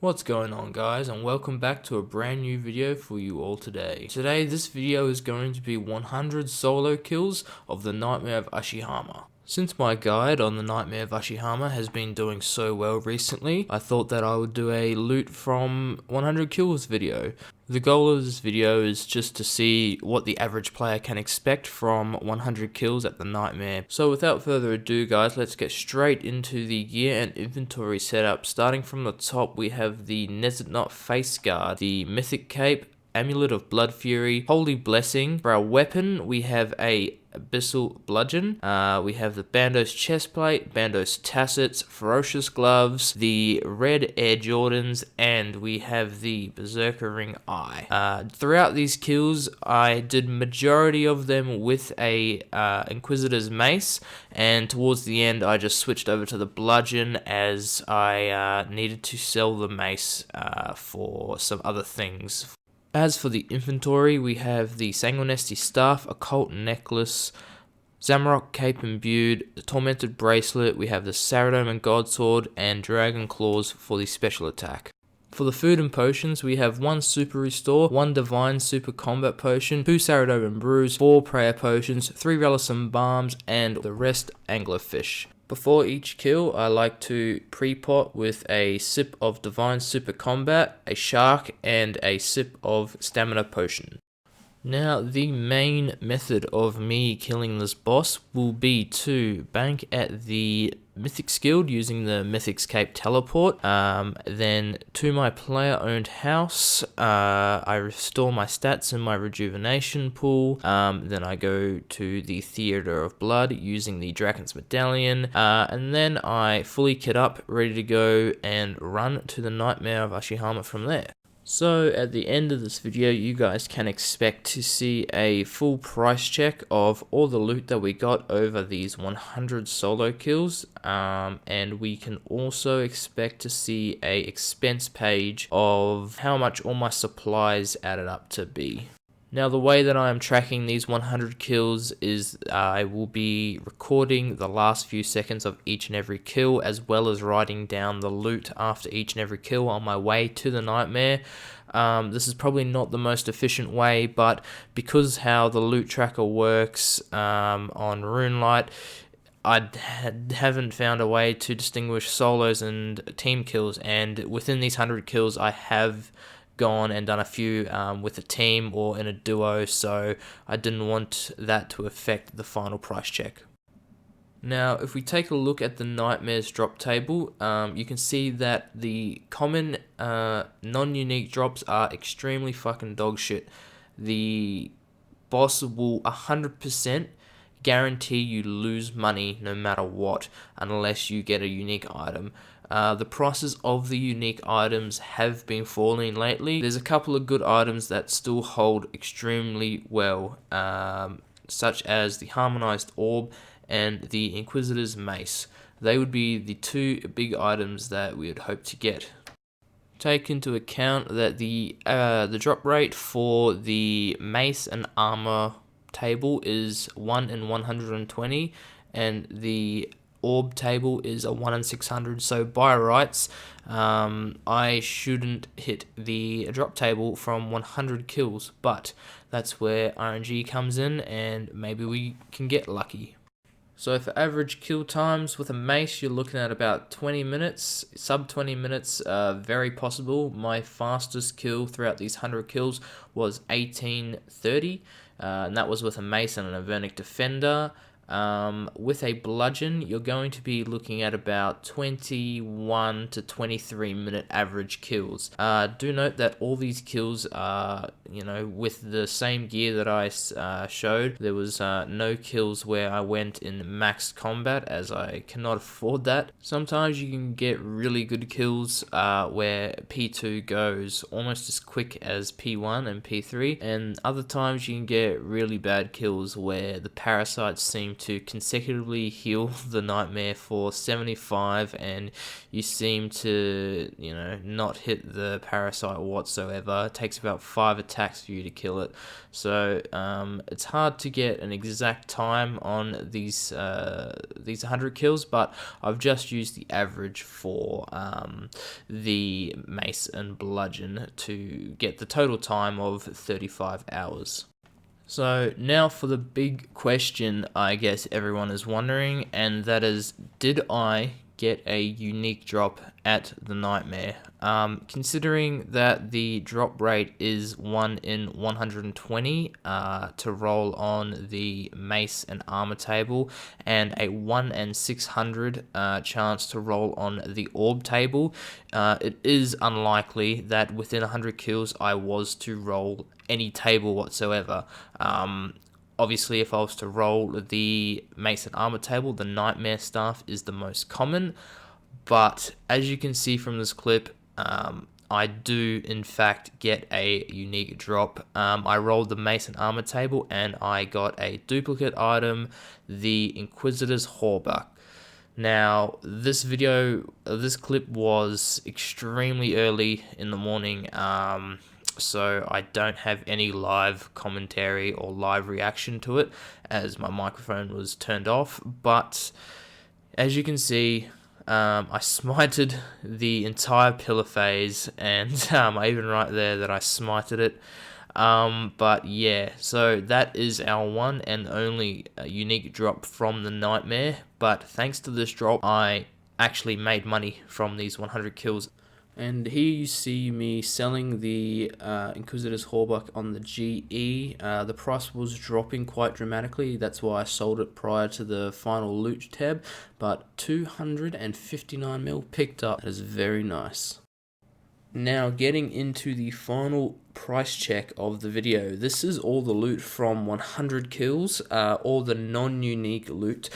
What's going on, guys, and welcome back to a brand new video for you all today. Today this video is going to be 100 solo kills of the Nightmare of Ashihama. Since my guide on the Nightmare of Ashihama has been doing so well recently, I thought that I would do a loot from 100 kills video. The goal of this video is just to see what the average player can expect from 100 kills at the Nightmare. So without further ado, guys, let's get straight into the gear and inventory setup. Starting from the top, we have the Nezahnot Face Guard, the Mythic Cape, Amulet of Blood Fury, Holy Blessing. For our weapon, we have a Abyssal Bludgeon, we have the Bandos Chestplate, Bandos Tassets, Ferocious Gloves, the Red Air Jordans, and we have the Berserker Ring Eye. Throughout these kills, I did majority of them with a Inquisitor's Mace, and towards the end I just switched over to the Bludgeon as I needed to sell the Mace for some other things. As for the inventory, we have the Sanguinesti Staff, Occult Necklace, Zamorak Cape Imbued, the Tormented Bracelet, we have the Saradomin Godsword, and Dragon Claws for the special attack. For the food and potions, we have 1 Super Restore, 1 Divine Super Combat Potion, 2 Saradomin Brews, 4 Prayer Potions, 3 Relisum Balms, and the rest Anglerfish. Before each kill, I like to pre-pot with a sip of Divine Super Combat, a Shark, and a sip of Stamina Potion. Now, the main method of me killing this boss will be to bank at the Mythic's Guild using the Mythic's Cape teleport, then to my player-owned house, I restore my stats in my rejuvenation pool, then I go to the Theatre of Blood using the Dragon's Medallion, and then I fully kit up, ready to go, and run to the Nightmare of Ashihama from there. So at the end of this video, you guys can expect to see a full price check of all the loot that we got over these 100 solo kills, and we can also expect to see a expense page of how much all my supplies added up to be. Now, the way that I am tracking these 100 kills is I will be recording the last few seconds of each and every kill, as well as writing down the loot after each and every kill on my way to the Nightmare. This is probably not the most efficient way, but because how the loot tracker works on RuneLite, I haven't found a way to distinguish solos and team kills, and within these 100 kills I have gone and done a few with a team or in a duo, so I didn't want that to affect the final price check. Now, if we take a look at the Nightmares drop table, you can see that the common non-unique drops are extremely fucking dog shit. The boss will 100% guarantee you lose money no matter what, unless you get a unique item. The prices of the unique items have been falling lately. There's a couple of good items that still hold extremely well, such as the Harmonized Orb and the Inquisitor's Mace. They would be the 2 big items that we would hope to get. Take into account that the drop rate for the Mace and Armor table is 1 in 120, and the Orb table is a 1 in 600, so by rights, I shouldn't hit the drop table from 100 kills, but that's where RNG comes in, and maybe we can get lucky. So for average kill times with a mace, you're looking at about 20 minutes, sub 20 minutes, very possible. My fastest kill throughout these 100 kills was 18:30, and that was with a mace and an Avernic Defender. With a bludgeon, you're going to be looking at about 21 to 23 minute average kills. Do note that all these kills are, with the same gear that I showed. There was no kills where I went in max combat, as I cannot afford that. Sometimes you can get really good kills where P2 goes almost as quick as P1 and P3, and other times you can get really bad kills where the parasites seem to consecutively heal the nightmare for 75 and you seem to, not hit the parasite whatsoever. It takes about 5 attacks for you to kill it. So it's hard to get an exact time on these 100 kills, but I've just used the average for the mace and bludgeon to get the total time of 35 hours. So now for the big question I guess everyone is wondering, and that is, did I get a unique drop at the nightmare? Considering that the drop rate is 1 in 120 to roll on the mace and armor table, and a 1 in 600 chance to roll on the orb table, it is unlikely that within 100 kills I was to roll any table whatsoever. Obviously, if I was to roll the mace and armor table, the nightmare staff is the most common. But as you can see from this clip, I do in fact get a unique drop. I rolled the mace and armor table and I got a duplicate item, the Inquisitor's Hawbuck. Now, this clip was extremely early in the morning, so I don't have any live commentary or live reaction to it as my microphone was turned off. But as you can see, I smited the entire pillar phase, and I even write there that I smited it. But yeah, so that is our one and only unique drop from the nightmare. But thanks to this drop, I actually made money from these 100 kills. And here you see me selling the Inquisitor's Hawbuck on the GE. The price was dropping quite dramatically. That's why I sold it prior to the final loot tab. But 259 mil picked up. That is very nice. Now getting into the final price check of the video. This is all the loot from 100 kills, all the non-unique loot.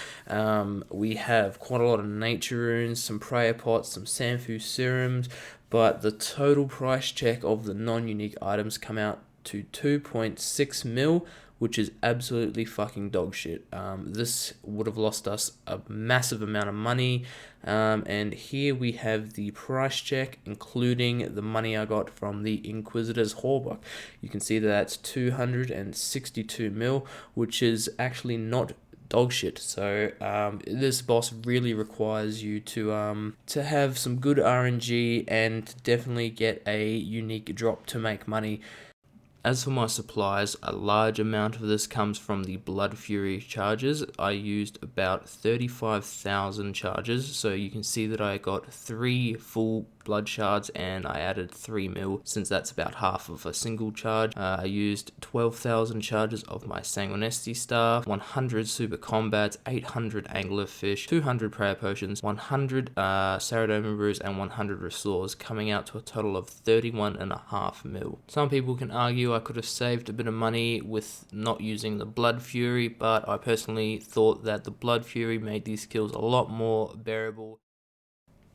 We have quite a lot of nature runes, some prayer pots, some Sanfu serums, but the total price check of the non-unique items come out to 2.6 mil, which is absolutely fucking dog shit. This would have lost us a massive amount of money. And here we have the price check, including the money I got from the Inquisitor's Hawbuck. You can see that that's 262 mil, which is actually not dog shit. So this boss really requires you to have some good RNG and definitely get a unique drop to make money. As for my supplies, a large amount of this comes from the Blood Fury charges. I used about 35,000 charges, so you can see that I got 3 full blood shards and I added 3 mil, since that's about half of a single charge. I used 12,000 charges of my Sanguinesti staff, 100 super combats, 800 anglerfish, 200 prayer potions, 100 Saradoma brews, and 100 restores, coming out to a total of 31.5 mil. Some people can argue I could have saved a bit of money with not using the Blood Fury, but I personally thought that the Blood Fury made these kills a lot more bearable.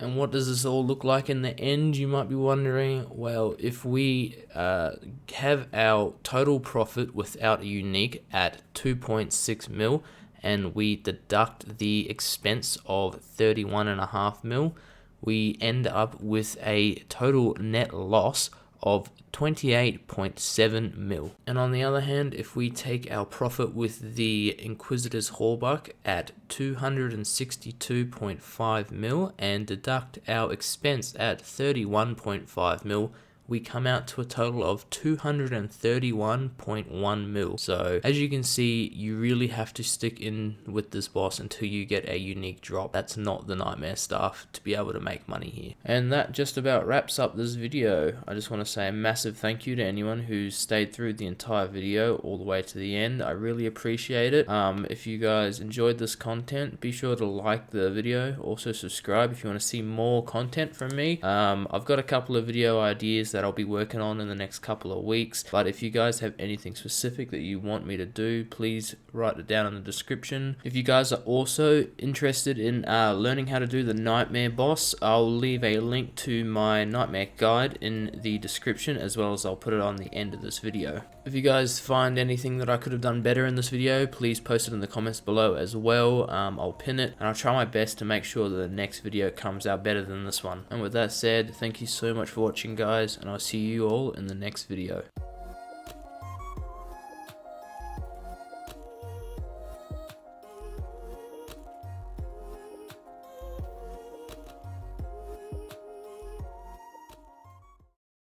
And what does this all look like in the end, you might be wondering? Well, if we have our total profit without a unique at 2.6 mil, and we deduct the expense of 31.5 mil, we end up with a total net loss of 28.7 mil. And on the other hand, if we take our profit with the Inquisitor's Hawbuck at 262.5 mil and deduct our expense at 31.5 mil, we come out to a total of 231.1 mil. So as you can see, you really have to stick in with this boss until you get a unique drop. That's not the nightmare stuff to be able to make money here. And that just about wraps up this video. I just want to say a massive thank you to anyone who stayed through the entire video all the way to the end. I really appreciate it. If you guys enjoyed this content, be sure to like the video. Also subscribe if you want to see more content from me. I've got a couple of video ideas that that I'll be working on in the next couple of weeks. But if you guys have anything specific that you want me to do, please write it down in the description. If you guys are also interested in learning how to do the nightmare boss, I'll leave a link to my nightmare guide in the description, as well as I'll put it on the end of this video. If you guys find anything that I could have done better in this video, please post it in the comments below as well. I'll pin it, and I'll try my best to make sure that the next video comes out better than this one. And with that said, thank you so much for watching, guys, and I'll see you all in the next video.